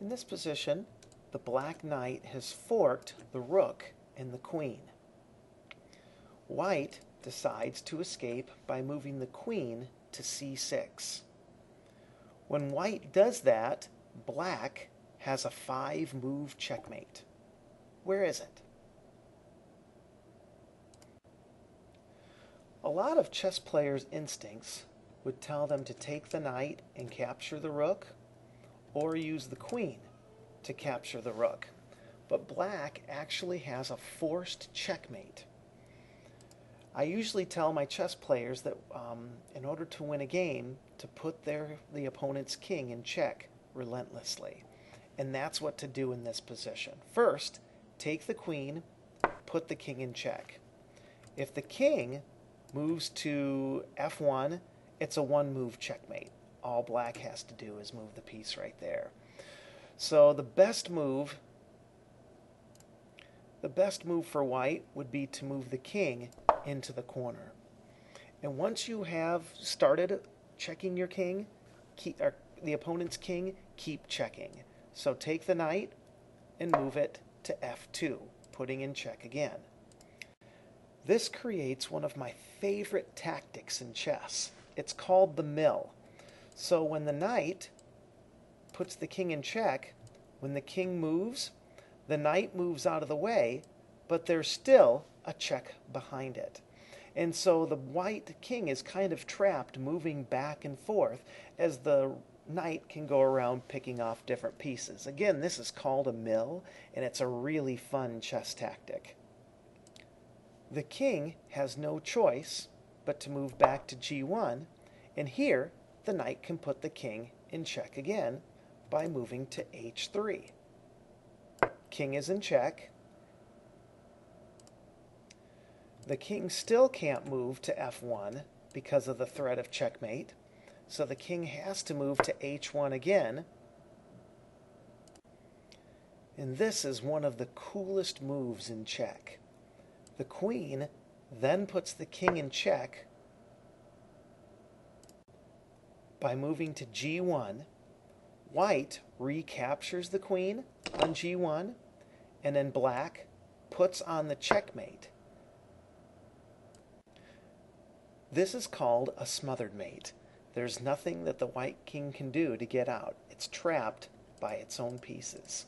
In this position, the black knight has forked the rook and the queen. White decides to escape by moving the queen to c6. When white does that, black has a 5-move checkmate. Where is it? A lot of chess players' instincts would tell them to take the knight and capture the rook, or use the queen to capture the rook. But black actually has a forced checkmate. I usually tell my chess players that in order to win a game, to put the opponent's king in check relentlessly. And that's what to do in this position. First, take the queen, put the king in check. If the king moves to f1, it's a 1-move checkmate. All black has to do is move the piece right there. So the best move for white would be to move the king into the corner. And once you have started checking your king, the opponent's king, keep checking. So take the knight and move it to f2, putting in check again. This creates one of my favorite tactics in chess. It's called the mill. So when the knight puts the king in check, when the king moves, the knight moves out of the way, but there's still a check behind it. And so the white king is kind of trapped moving back and forth as the knight can go around picking off different pieces. Again, this is called a mill, and it's a really fun chess tactic. The king has no choice but to move back to g1, and here the knight can put the king in check again by moving to h3. King is in check. The king still can't move to f1 because of the threat of checkmate, so the king has to move to h1 again. And this is one of the coolest moves in check. The queen then puts the king in check by moving to g1. White recaptures the queen on g1, and then black puts on the checkmate. This is called a smothered mate. There's nothing that the white king can do to get out. It's trapped by its own pieces.